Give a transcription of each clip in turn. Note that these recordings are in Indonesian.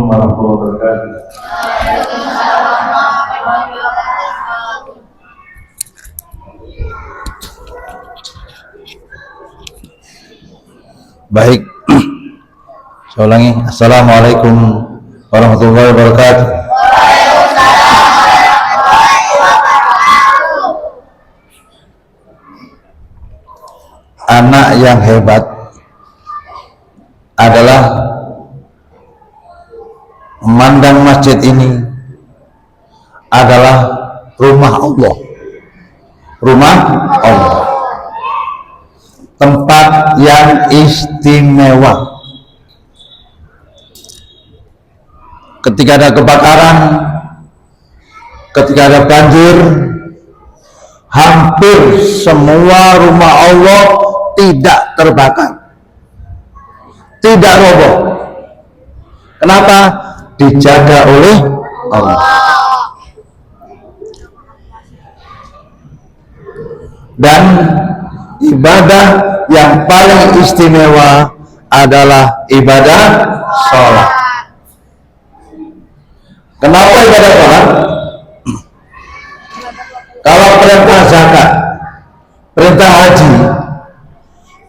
warahmatullahi wabarakatuh. Baik, saya ulangi. Assalamualaikum warahmatullahi wabarakatuh. Anak yang hebat adalah memandang masjid ini adalah rumah Allah, rumah Allah, tempat yang istimewa. Ketika ada kebakaran, ketika ada banjir, hampir semua rumah Allah tidak terbakar, tidak roboh. Kenapa? Dijaga oleh Allah. Dan ibadah yang paling istimewa adalah ibadah sholat. Kenapa ibadah sholat? Kalau perintah zakat, perintah haji,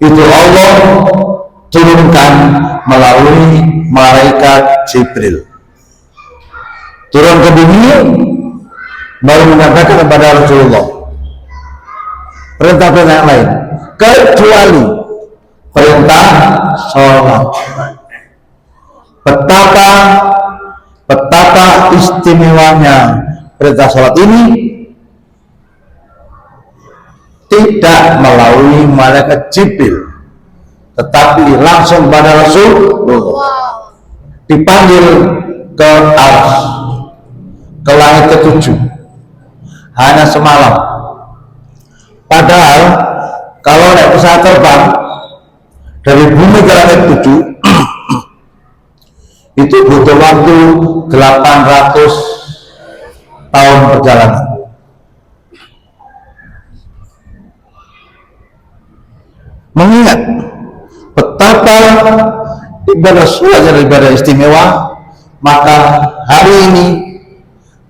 itu Allah turunkan melalui malaikat Jibril. Turun ke bumi, baru mengatakan kepada Rasulullah perintah-perintah yang lain, kecuali perintah sholat. Betapa istimewanya perintah sholat ini, tidak melalui malaikat Jibril, tetapi langsung pada Rasulullah. Dipanggil ke arsy, ke langit ketujuh, hanya semalam. Padahal kalau naik pesawat terbang dari bumi ke langit ketujuh itu butuh waktu 800 tahun perjalanan. Mengingat betapa ibadah sholat adalah ibadah istimewa, maka hari ini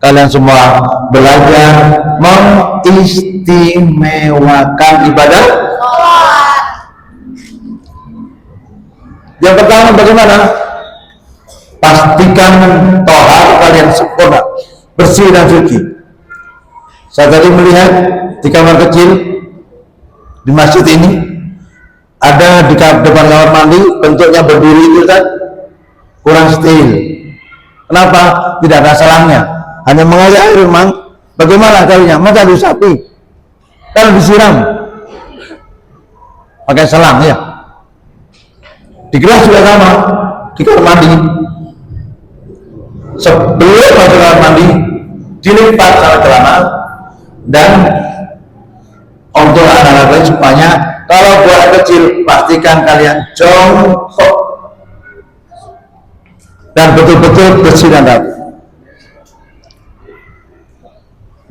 kalian semua belajar mengistimewakan ibadah sholat. Yang pertama, bagaimana? Pastikan tohar kalian sempurna, bersih dan suci. Saya tadi melihat di kamar kecil di masjid ini, ada di depan kamar mandi, bentuknya berduri itu kan kurang steril. Kenapa? Tidak ada selangnya, hanya mengalir air. Memang bagaimana kalinya? Masa diusapi? Kalau disiram pakai selang ya. Di gelas juga sama, di kamar mandi. Sebelum masuk kamar mandi dilipat sama celana, dan untuk anak-anak lain supaya kalau buat kecil pastikan kalian jongkok dan betul-betul bersih dan rapi.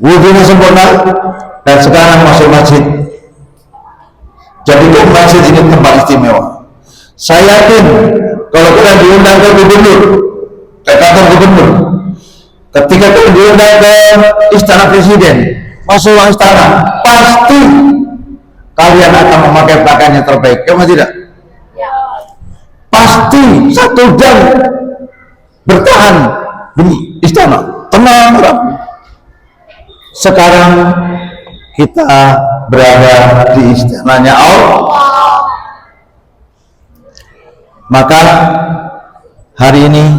Wudunya sempurna, dan sekarang masuk masjid. Jadikan masjid ini tempat istimewa. Saya yakin kalau kalian diundang ke gubernur, ke kantor gubernur, ketika kalian diundang ke istana presiden, masuk istana, pasti kalian akan memakai pakaian yang terbaik, ya tidak? Ya. Pasti 1 jam bertahan di istana, tenang. Sekarang kita berada di istananya Allah. Maka hari ini,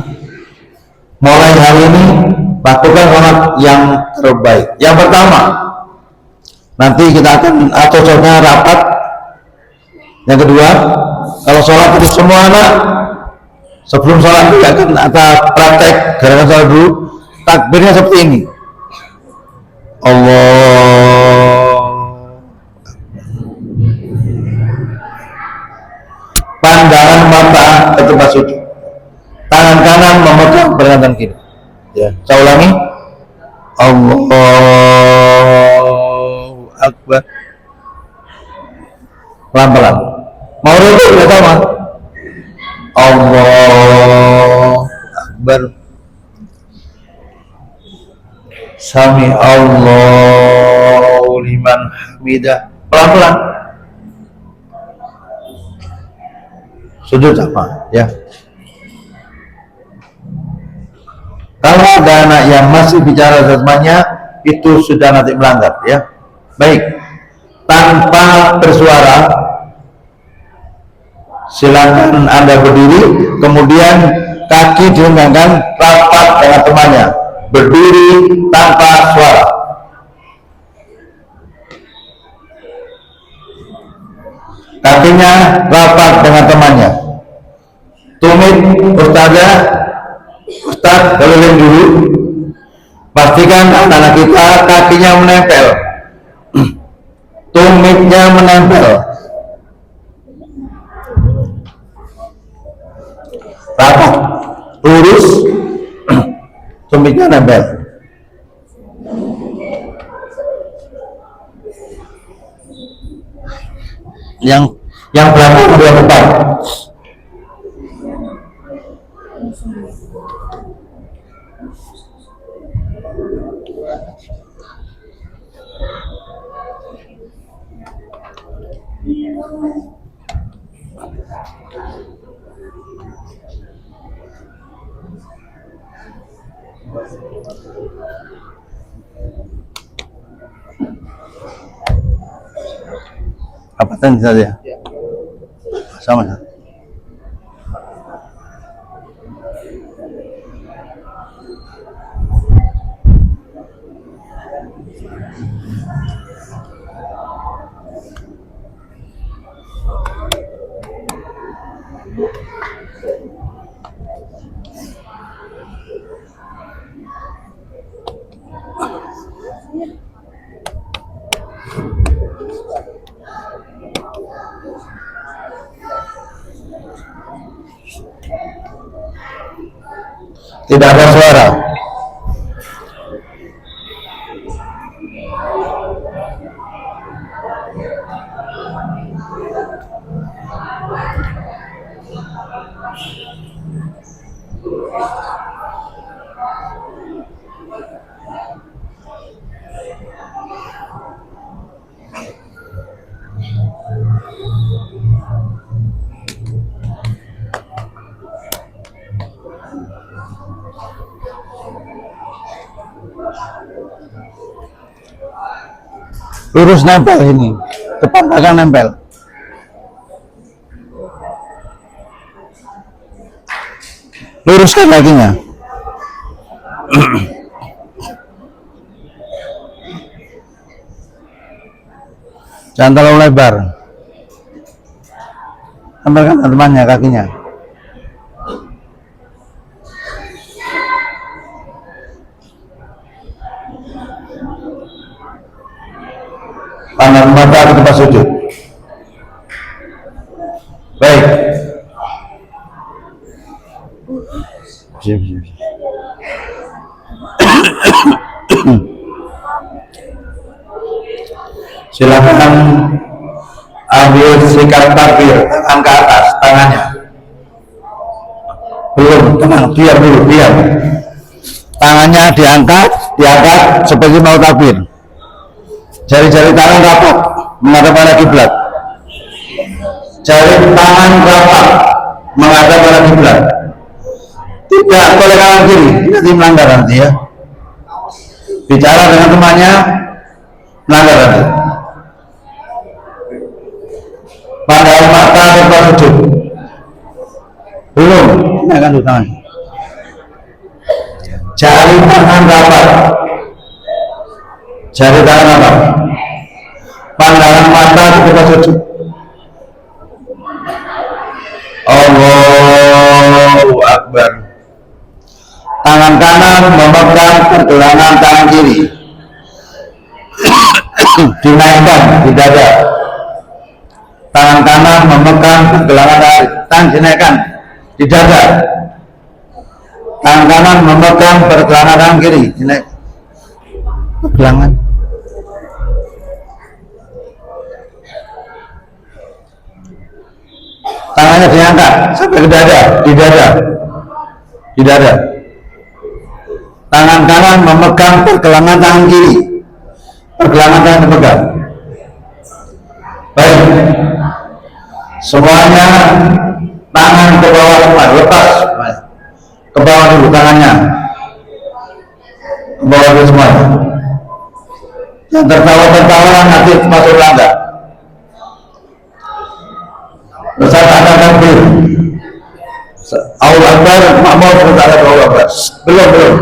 mulai hari ini, lakukan sholat yang terbaik. Yang pertama, nanti kita akan cocoknya rapat. Yang kedua, kalau sholat itu semua anak sebelum sholat kita akan ada praktek gerakan sholat dulu. Takbirnya seperti ini, Allah. Pandangan mata ke tempat sujud, tangan kanan memegang tangan kiri. Ya, saya ulangi, Allahu Akbar. Pelan-pelan. Mau rukuk ya sama, Allahu Akbar. Sami Allahu liman hamidah. Pelan-pelan. Sujud sama, ya. Kalau ada anak yang masih bicara semuanya, itu sudah nanti melanggar, ya. Baik. Tanpa bersuara, silakan Anda berdiri, kemudian kaki dihenggangkan rapat dengan temannya, berdiri tanpa suara. Kakinya rapat dengan temannya. Tumit Ustaz keliling dulu, pastikan anak kita kakinya menempel, tumitnya menempel, rapat, lurus, tumitnya nempel. Yang belakang dua depan. Apa tadi saja? Sama ya. Tidak ada suara. Lurus nempel ini, depan belakang nempel. Luruskan kakinya. Jangan terlalu lebar. Nempelkan temannya kakinya. Tangan mata di tempat sujud. Baik. Silakan ambil sikap takbir, tangan ke atas, tangannya. Belum, tenang, diam dulu, diam. Tangannya diangkat seperti mau takbir. Jari-jari tangan rapat menghadap arah kiblat. Jari tangan rapat menghadap arah kiblat. Tidak boleh kanan kiri, nanti melanggar nanti ya. Bicara dengan temannya, melanggar nanti. Pandang mata serta sujud. Belum, ini akan tangan. Jari tangan rapat. Jari tangan rapat. Pandangan mata di tempat sujud. Allahu Akbar. Tangan kanan memegang pergelangan tangan kiri. Dinaikkan di dada. Tangan kanan memegang pergelangan tangan dinaikkan di dada. Tangan kanan memegang pergelangan tangan kiri. Dinaik. Pergelangan. Tangannya diangkat sampai ke dada, di dada. Tangan tangan kanan memegang pergelangan tangan kiri, pergelangan tangan dipegang. Baik, semuanya tangan ke bawah semua, lepas ke bawah dulu tangannya, ke bawah dulu semua. Yang tertawa nanti masuk langkah. Bersama takbir. Allahu Akbar, makmum berkata Allahu Akbar. Belum.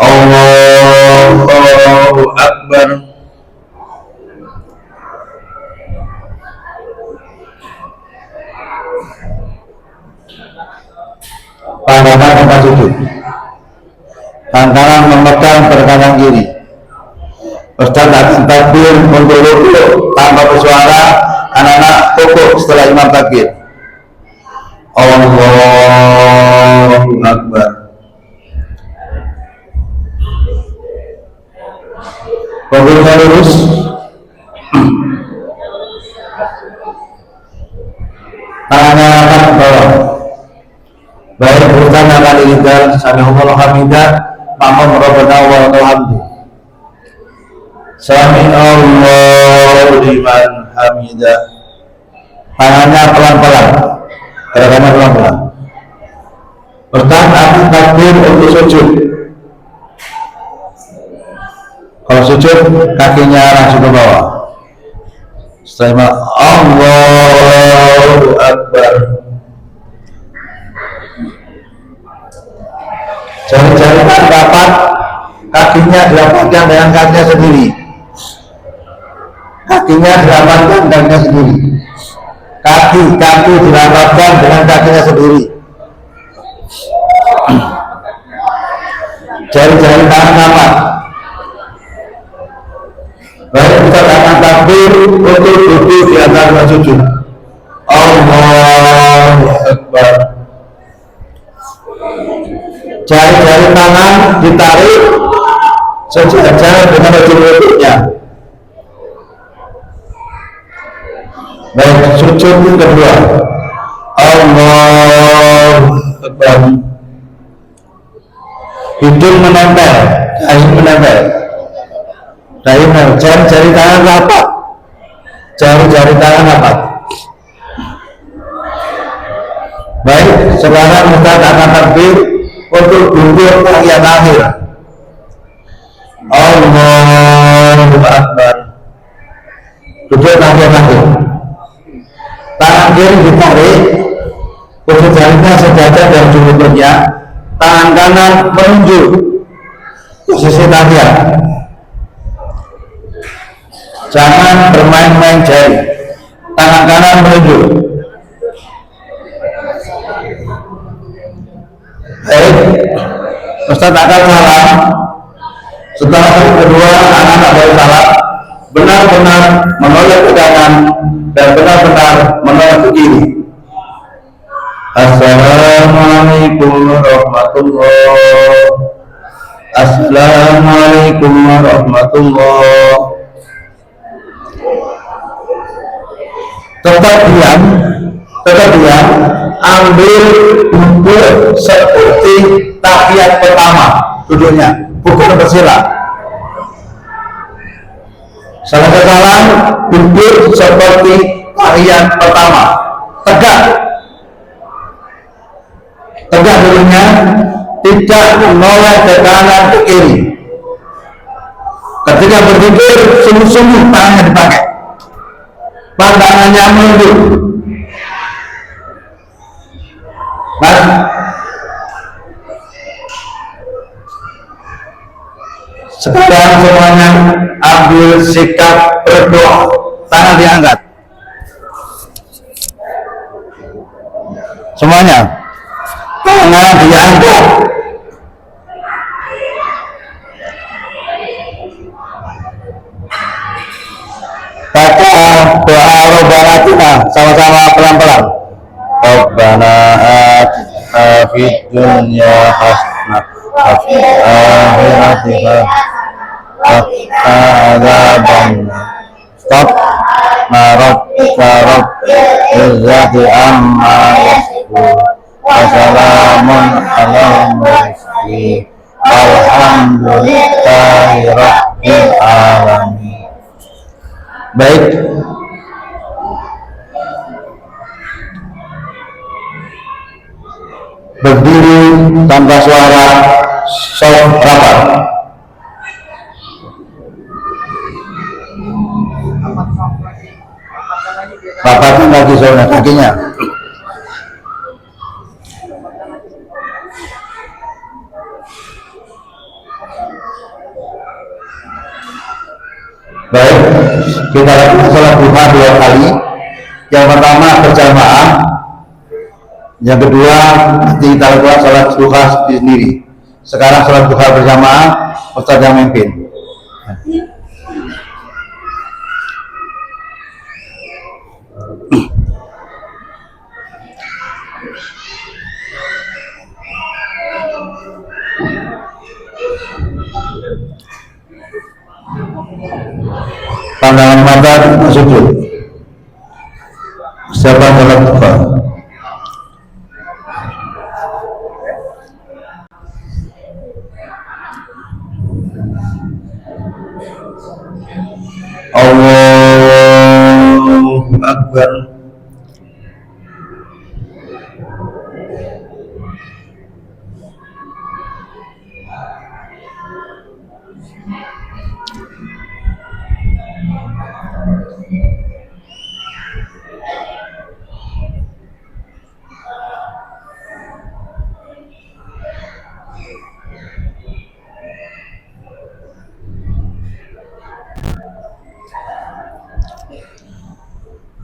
Allahu Akbar. Pandangan tempat sujud. Tangan kanan memegang pergelangan kiri. Ustaz akan takbir untuk rukuk tanpa bersuara, anak-anak rukuk setelah imam takbir. Allahu Akbar. Punggungnya lurus. Tangannya akan ke bawah. Baik, berusaha akan diringkar. Sami'allahu hamidah. Makmum Rabbana wa lakal hamdu. Sami'allahu liman hamidah. Tangannya pelan-pelan, gerakannya pelan-pelan. Pertama akan takbir untuk sujud. Kalau sujud kakinya langsung ke bawah. Setelah Allahu Akbar. Jari-jari rapat, kakinya dirapatkan dengan kakinya sendiri. Kakinya dirapatkan dengan kakinya sendiri. Kaki dirapatkan dengan kakinya sendiri. Jari-jari tangan rapat. Baik, kita akan takbir untuk duduk di antara sujud. Allahu Akbar. Jari-jari tangan ditarik sejajar dengan ujung lututnya. Baik, sujud yang kedua. Allahu Akbar. Hidung menempel, dahi menempel. Jari-jari tangan rapat. Jari-jari tangan rapat. Baik, sekarang kita akan takbir untuk duduk tahiyat akhir. Allahu Akbar. Duduk tahiyat akhir. Tangan kiri ditarik, ujung jarinya sejajar dan lututnya. Tangan kanan menunjuk posisi tahiyat. Jangan bermain-main jari. Tangan kanan menunjuk. Baik, Ustaz akan salam. Setelah yang kedua, anak-anak dari salam benar-benar menoleh ke kanan dan benar-benar menoleh ke kiri. Assalamualaikum warahmatullahi. Assalamualaikum warahmatullahi. Tetap diam, ambil duduk seperti tahiyat pertama duduknya, bukan bersila. Salam duduk seperti tahiyat pertama, tegak duduknya, tidak menoleh ke kanan ke kiri. Ketika berzikir sungguh-sungguh tangannya dipakai, pandangannya menunduk. Sekarang semuanya ambil sikap berdoa, tangan diangkat. Semuanya, tangan diangkat. Baca doa Rabbana Atina sama-sama pelan-pelan. Rabbana atina fid dunya hasanah wa fil akhirati hasanah wa qina adzabannar. Stop. Rabbika rabbil izzati amma yasifun wa salamun alal mursalin Bismillahirrahmanirrahim. Alhamdulillahirrahmanirrahim. Baik, berdiri tanpa suara, soft rapat. Rapatkan lagi soalnya kakinya. Baik, kita lakukan sholat duha 2 kali. Yang pertama berjamaah, yang kedua nanti kita lakukan sholat duha sendiri. Sekarang sholat duha berjamaah, Ustaz yang memimpin. Pandangan mata sujud. Siapa sholat duha? Allahu Akbar.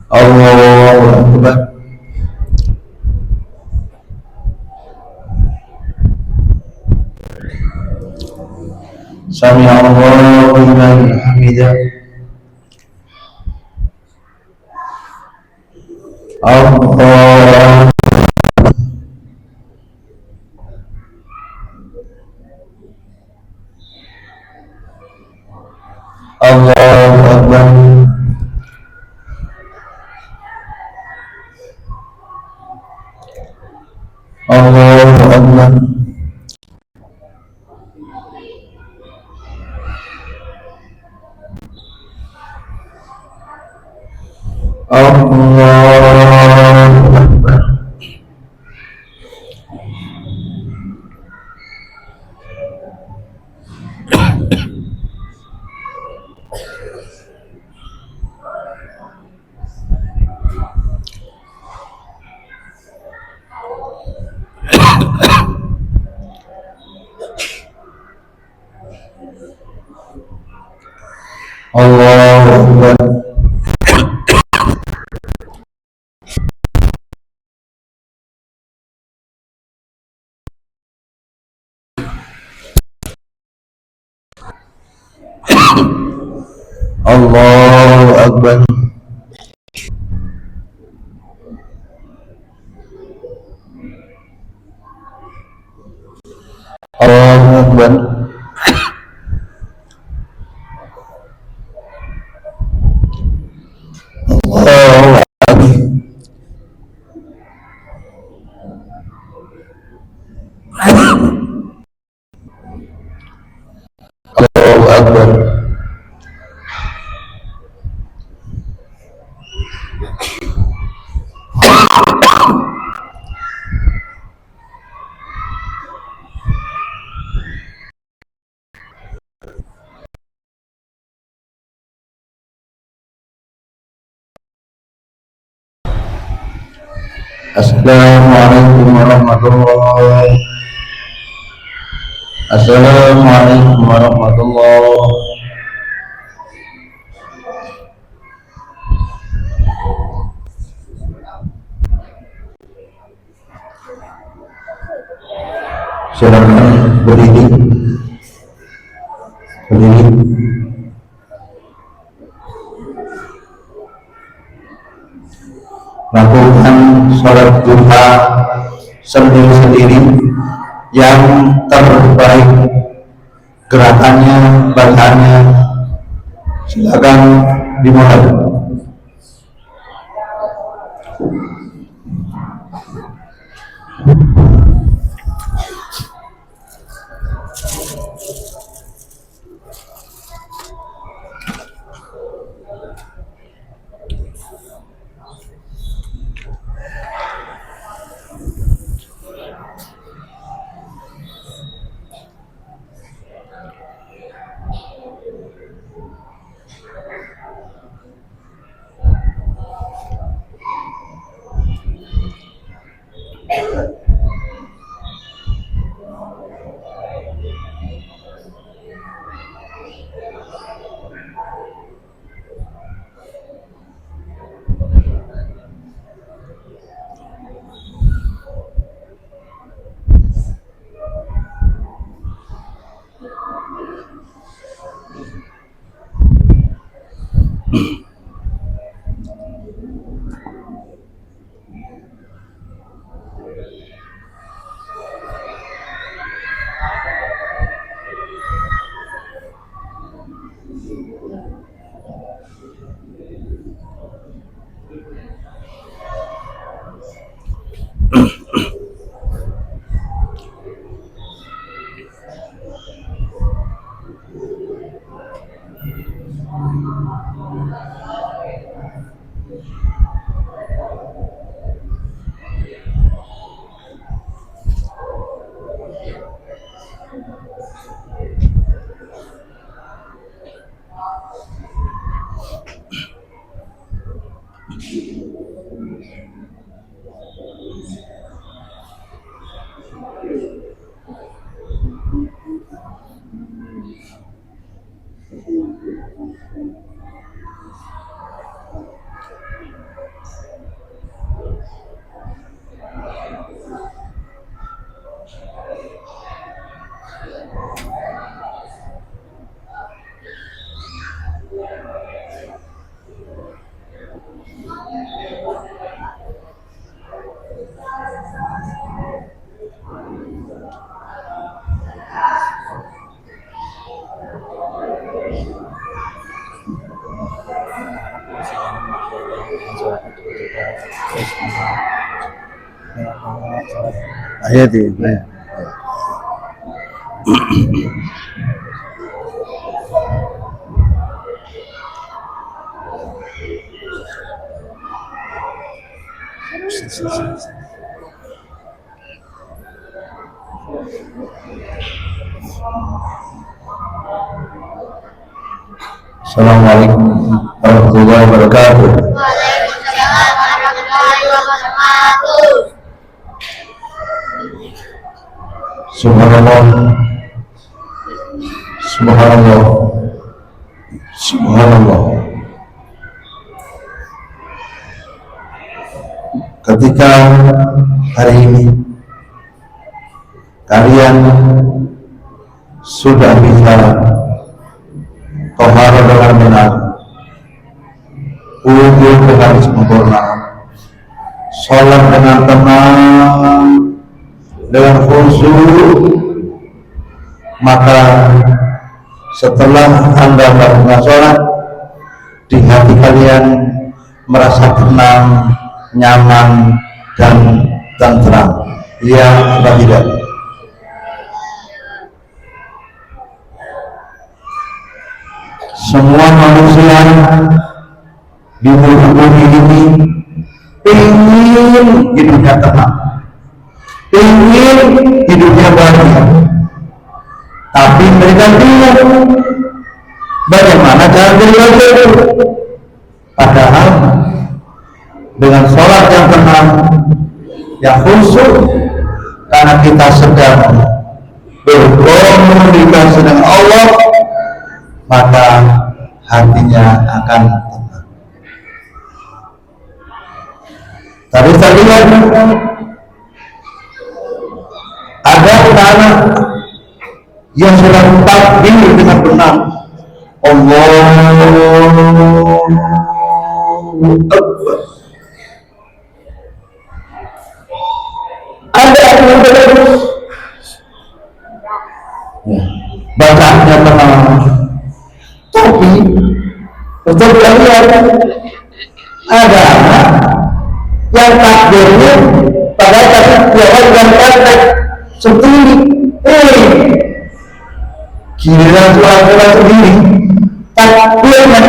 Allahu Akbar. Sami Allahu liman hamidah. Allah. Allahu Akbar. Allahu Akbar. Allahu Akbar. Allahu Akbar. Allahu Akbar. Allahu Akbar. Allahu Akbar. Assalamualaikum warahmatullahi. Assalamualaikum warahmatullahi. Silakan berdiri. Berdiri. Lakukan sholat duha sendiri-sendiri yang terbaik, gerakannya, bacaannya. Silakan dimulai. Ayat ini. Assalamualaikum warahmatullahi wabarakatuh. Waalaikumsalam warahmatullahi wabarakatuh. Subhanallah, subhanallah, subhanallah. Ketika hari ini kalian sudah bisa tohara dengan benar, wudhu dengan sempurna, sholat dengan tenang, dengan khusyuk, maka setelah Anda melakukan sholat, di hati kalian merasa tenang, nyaman, dan tenteram. Ya atau tidak? Semua manusia di muka bumi ini ingin hidupnya tenang, ingin hidupnya bahagia, tapi mereka bingung bagaimana cara belajar itu. Padahal dengan sholat yang tenang, yang khusyuk, karena kita sedang berkomunikasi dengan Allah, maka hatinya akan tenang. Tadi saya lihat ada anak yang sudah takbir dengan benar, Allahu Akbar. Ada yang terus bacanya tenang, tapi untuk kalian ada anak yang takbirnya pada tadi jawab dan praktek sendiri, giliran suara sendiri takbirnya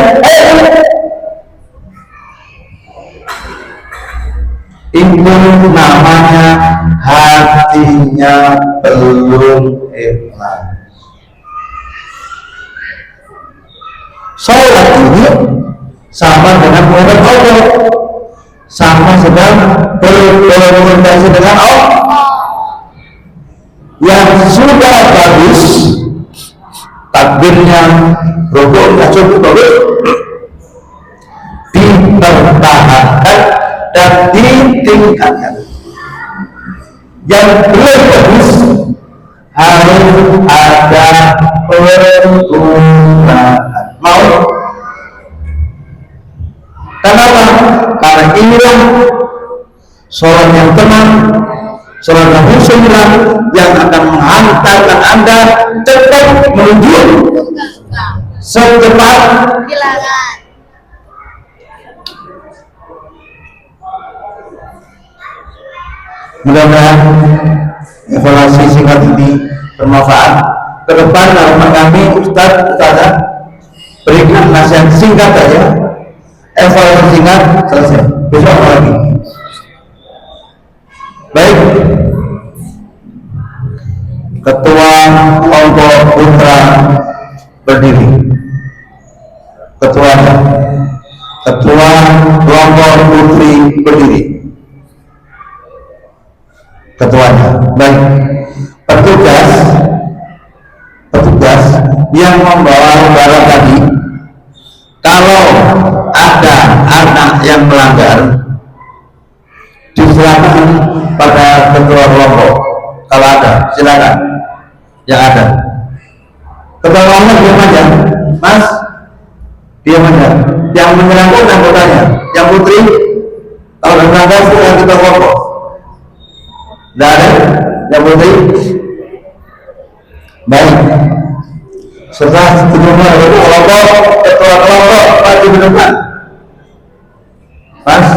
itu namanya hatinya belum ikhlas. Sholat ini sama dengan menghadap Allah, sama sedang berkomunikasi dengan Allah. Yang sudah bagus takbirnya, rukuknya cukup bagus, dipertahankan dan ditingkatkan. Yang belum bagus harus ada perubahan. Mau? Kenapa? Karena inilah sholat yang tenang, sholat yang khusyuk yang akan menghantarkan Anda cepat menuju secepat Silakan. Mudah-mudahan evaluasi singkat ini bermanfaat. Ke depan harapan kami Ustazah berikan nasihat singkat saja, evaluasi singkat, selesai. Besok lagi. Baik, Ketua Kelompok Putra berdiri. Ketua Kelompok Putri berdiri. Ketuanya. Baik, petugas yang membawa barang tadi Kalau ada anak yang melanggar, diserahkan pada ketua kelompok. Kalau ada, silakan. Yang ada. Ketua kelompok diam aja, Mas. Diam aja. Yang menyerangkan anggotanya. Yang putri, kalau melanggar silakan ketua kelompok. Tidak ada. Yang putri. Baik. Setelah seterusnya itu kelompok, ketua kelompok maju ke depan. Mas,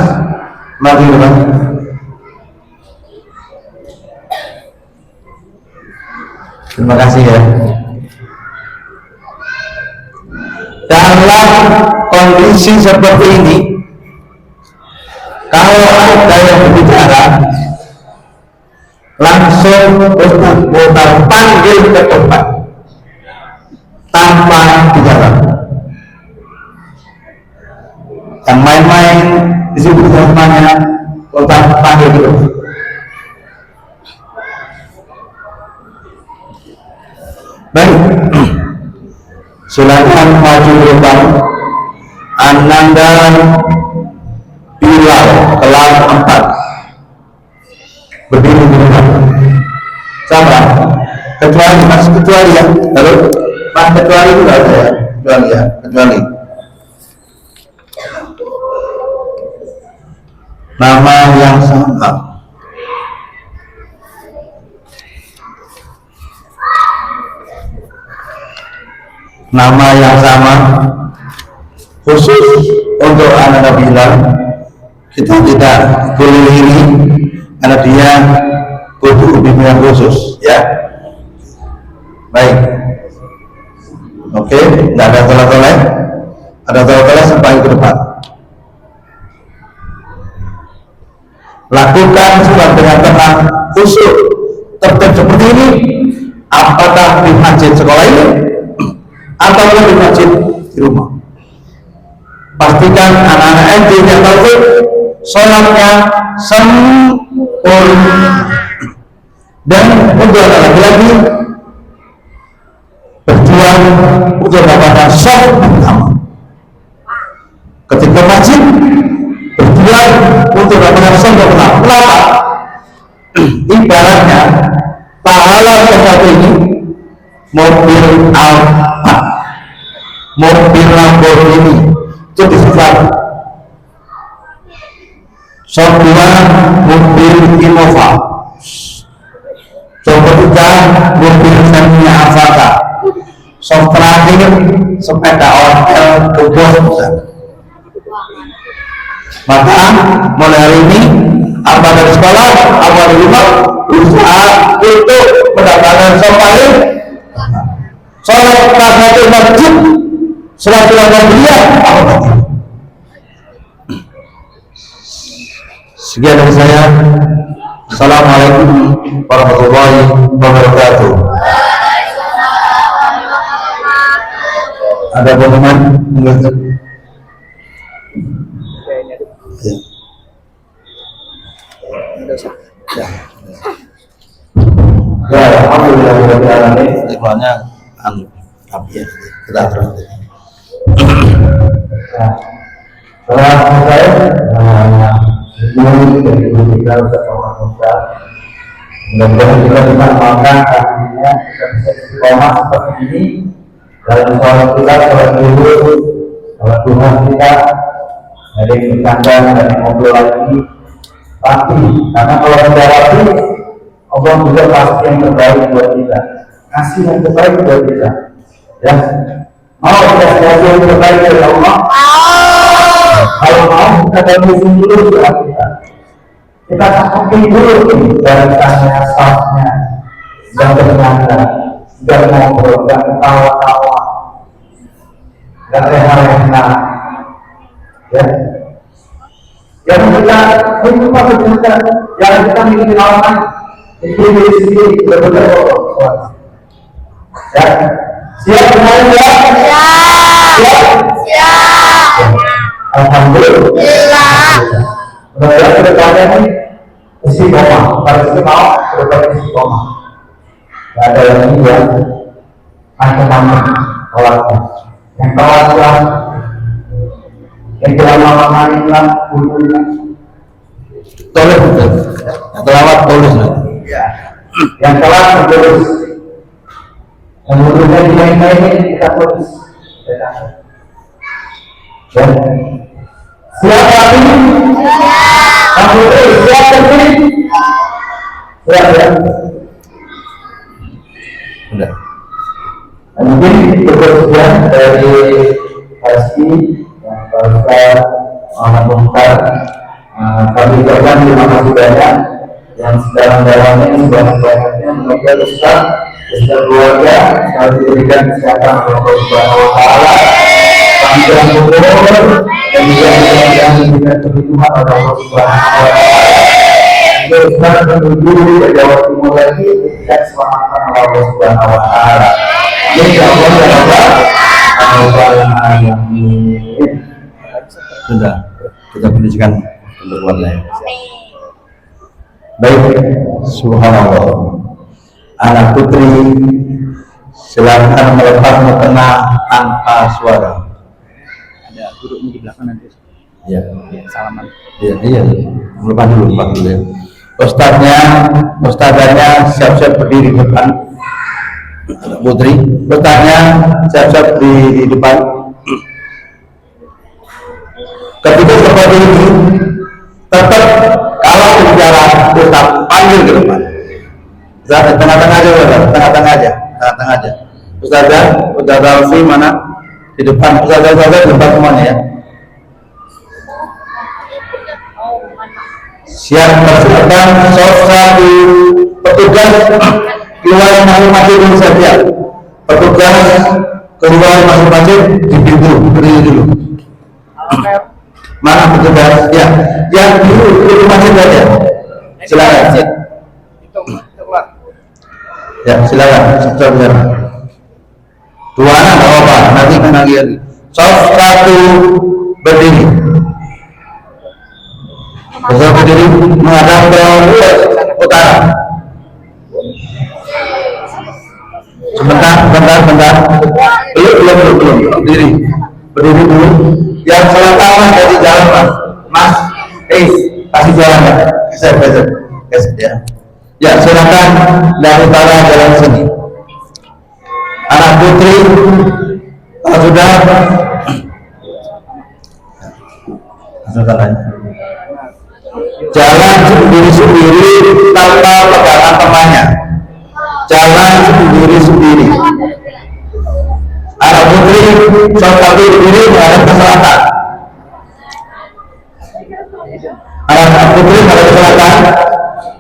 maju ke depan. Terima kasih ya. Dalam kondisi seperti ini, kalau ada yang berbicara, langsung Muhtar panggil ke tempat tanpa bicara. Yang main-main disebut namanya Muhtar panggil ke tempat. Baik, silakan maju ke depan. Ananda Bilal kelas 4 berdiri di depan. Sama, kecuali Mas kecuali ya. Lalu Mas kecuali itu nggak ada ya, kecuali ya, kecuali. Nama yang sama. Nama yang sama khusus untuk anak Bilal. Kita tidak boleh iri karena dia butuh bimbingan khusus ya. Baik, oke, tidak ada tolak-tolak. Ada tolak-tolak sampai ke depan. Lakukan surat dengan tenang, khusyuk, tertib seperti ini. Apakah di masjid sekolah ini atau di masjid di rumah? Pastikan anak-anak SD yang tahu sholatnya sempurna. Dan untuk anak laki-laki berjuang untuk mendapatkan sholat pertama. Ketika masjid berjuang untuk mendapatkan sholat pertama. Kenapa? Ibaratnya pahala seperti ini mobil Alphard, mobil Lamborghini itu disebut shop 2 mobil Innova, shop 3 mobil Xenia Avata, shop terakhir sepeda ontel Gobos. Maka mulai hari ini apa dari sekolah, apa dari rumah, berusaha untuk mendapatkan shop paling sholat tahiyatul masjid, sholat dia apa tadi? Sekian dari saya. Assalamualaikum warahmatullahi wabarakatuh. Ada pengumuman? Ya. Ya, alhamdulillah ikhwannya ya, kita terus. Setelah selesai dari guru kita Ustaz Muhammad Musa, mudah-mudahan kita bisa makan artinya kita bisa istiqomah seperti ini dalam sholat kita, sholat dulu, sholat Tuhan kita. Ada yang bercanda, ada yang ngobrol lagi, pasti karena kalau kita rapi, Allah juga pasti yang terbaik buat kita, kasih yang terbaik buat kita. Ya, mau kita kasih yang terbaik dari Allah. Kalau mau kita bermusim dulu doa kita. Kita takutin dulu barisannya, staffnya, dan bercanda, dan ngobrol, dan ketawa-tawa, dan reha-reha. Ya, yang kita itu apa kita, yang kita bikin orang itu diri sendiri berbeda. Ya, siap kemarin ya? Siap. Alhamdulillah. Mudah-mudahan kedepannya ini istiqomah. Kalau istiqomah, kedepannya istiqomah. Tidak ada lagi yang macam-macam sholatnya. Yang sholat makan Islam Tulis betul. Telawat tulis lah. ya yang telah tertulis kemudian di lain-lain kita tulis ya. Siap lagi kamu siap terpilih siap ya Udah. mungkin kebersihan dari pasti yang Pak Muhammad Mukhtar kami ucapkan terima kasih banyak yang sedalam-dalamnya sebanyak-banyaknya semoga Ustaz beserta keluarga selalu diberikan kesehatan oleh Allah Subhanahu wa taala, panjang umur dan juga diberikan perlindungan oleh Allah Subhanahu wa taala. Ustaz menuju ke Jawa Timur lagi dan semangatkan oleh Allah Subhanahu wa taala. Insya Allah ya Rabbal alamin. Sudah. Kita kondisikan untuk keluarga. Baik, subhanallah. Anak putri, silakan melepas mukena tanpa suara. Ada gurunya di belakang nanti. Ya, Salaman. iya. Melepas dulu ya. Ustadzanya siap-siap berdiri di depan. Putri, ustadznya siap-siap di depan. Ketika seperti ini, tetap kalau bicara tetap panggil ke depan. Tengah-tengah aja. Ustazah Alfi mana? Di depan. Ustazah di depan semuanya ya. Siap persilakan satu petugas keluar masing-masing saja. Petugas keluar masing-masing di pintu berdiri dulu. Mana petugas? Ya, yang dulu masih saja. Silakan. Ya, silakan. Silakan. Dua anak nggak apa-apa. Nanti kan lagi. Satu berdiri. Satu berdiri menghadap ke utara. Sebentar. Belum. Berdiri dulu. Yang selatan dari jalan mas, kasih jalan ya, saya ya silakan dari utara jalan sini. Anak putri, kalau sudah jalan sendiri tanpa pegangan temannya. Jalan sendiri. Anak putri satu berdiri menghadap ke selatan. Anak putri menghadap ke selatan.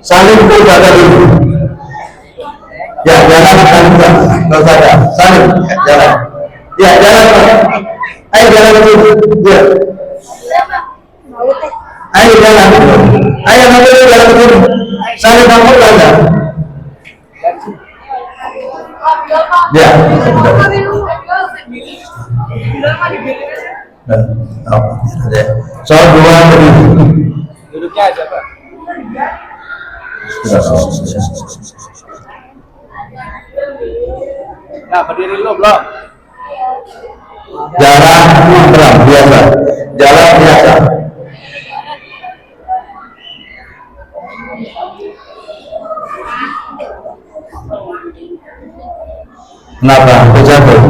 Saling berjaga dulu. Ya jalan. Saling jalan. Ya jalan. Ayo jalan dulu. Ya. Ayo jalan. Ayo jalan dulu. Saling kamu saja. Ya. Soal dua berdiri. Duduknya aja, Pak. Nah, berdiri dulu, belum? Jalan biasa. Kenapa? Jatuh.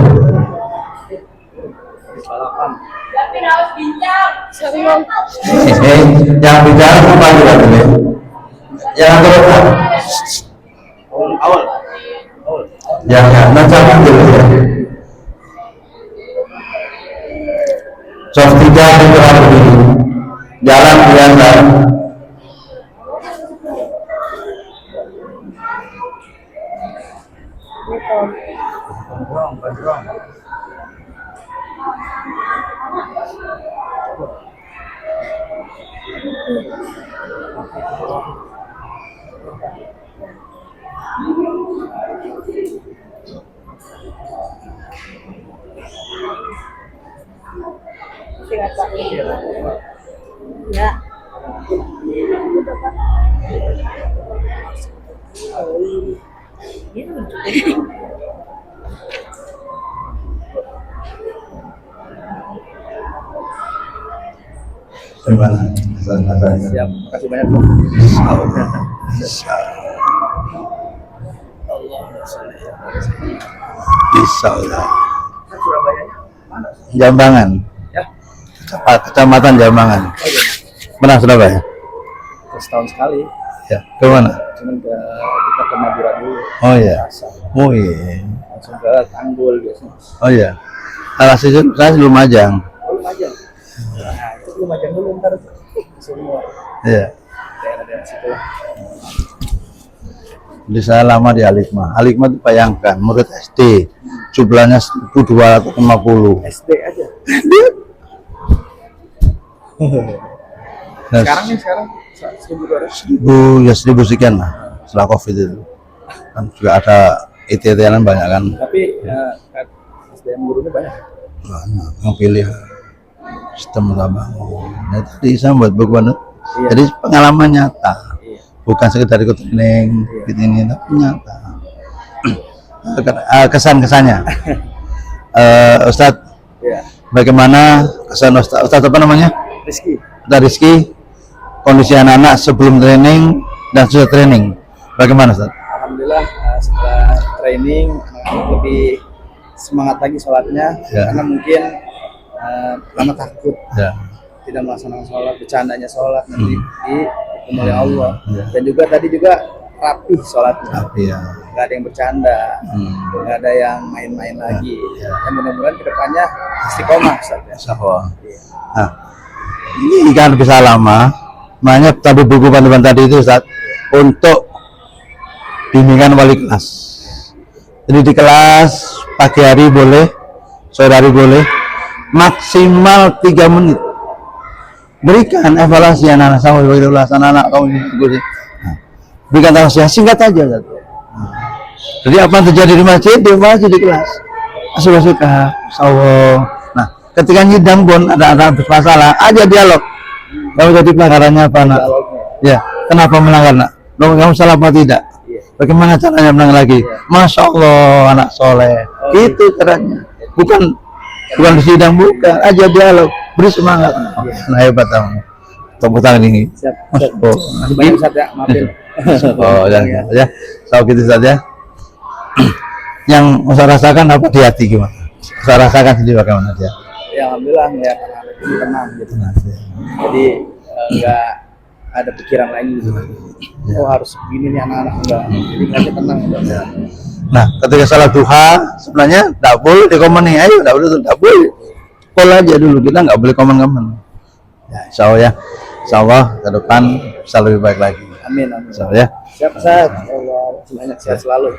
Yang bicara apa juga dulu? Yang terus Awal. yang macam dulu ya. Soft 3 bergerak begini. Jalan biasa. Ya. Gimana? Kata-katanya. Siap, makasih banyak bro. Bisa lah. Surabaya mana? Jambangan, Ya, Kecamatan Jambangan. Pernah Surabaya? setahun sekali. Ya. Ke mana? Cuman kita ke Madura dulu. Oh iya. Pasar. Oh iya. Langsung ke Tanggul biasanya. Oh iya. Alas itu saya belum majang. Lumajang. Nah, itu Lumajang dulu ntar semua Iya. daerah-daerah situ lah. Jadi saya lama di Alikma. Alikma itu bayangkan murid SD jumlahnya 1.250. SD aja. Nah, Sekarang 1.200. ya 1.000 sekian lah setelah COVID itu. Kan juga ada ITT-an banyak kan. Tapi SDM gurunya banyak. Banyak yang pilih sistem utama. Nah, tadi saya buat buku itu. Iya. Jadi pengalaman nyata. Iya. Bukan sekedar ikut training, gitu ini, tapi nyata. Kesan-kesannya, Ustadz, Iya. bagaimana kesan Ustadz apa namanya? Rizky. Ustadz Rizky, kondisi anak-anak sebelum training dan sudah training, bagaimana Ustadz? Alhamdulillah setelah training anak-anak lebih semangat lagi sholatnya Ya. karena mungkin pertama takut Ya, tidak melaksanakan sholat, bercandanya sholat nanti dihukum oleh Allah. Ya. Dan juga tadi juga rapih sholatnya, tapi ya, nggak ada yang bercanda, hmm, nggak ada yang main-main lagi. Ya. Dan mudah-mudahan kedepannya istiqomah Ustaz ya. sahwa. Nah, ini kan bisa lama, makanya tadi buku panduan tadi itu Ustadz, untuk bimbingan wali kelas. Jadi di kelas pagi hari boleh, sore hari boleh, maksimal 3 menit. Berikan evaluasi anak-anak sama anak-anak kamu ini. Nah, berikan tausiah singkat aja. Ustadz. Jadi apa yang terjadi di masjid, di kelas. Suka-suka, sawo. Nah, ketika nyidang pun ada anak bermasalah, aja dialog. Kamu jadi pelanggarannya apa nak? Dialognya. Ya, kenapa melanggar nak? Kamu salah apa tidak? Iya. Bagaimana caranya menang lagi? Masya Allah, anak soleh. Oh, Itu caranya. Bukan di sidang, bukan. Aja dialog, beri semangat. Nah, hebat kamu. Tepuk tangan ini. Siap. Masya Siap. Allah. Masih banyak Ustaz ya, maafin. Oh, ya. Tahu gitu saja. Yang saya rasakan apa di hati gimana? Saya rasakan sendiri bagaimana dia. Ya alhamdulillah melihat anak-anak ini tenang gitu. Nah, ya. Jadi nggak ada pikiran lain gitu. Ya. Oh harus begini nih anak-anak enggak. Jadi mereka tenang udah. Nah, ketika salat duha, sebenarnya tidak boleh dikomenin. Ayo, tidak boleh. Call aja dulu, kita nggak boleh komen-komen. Ya, insya Allah ya. Insya Allah ke depan bisa lebih baik lagi. Amin amin. Insya Allah ya. Siap Ustaz. Allah banyak sehat selalu.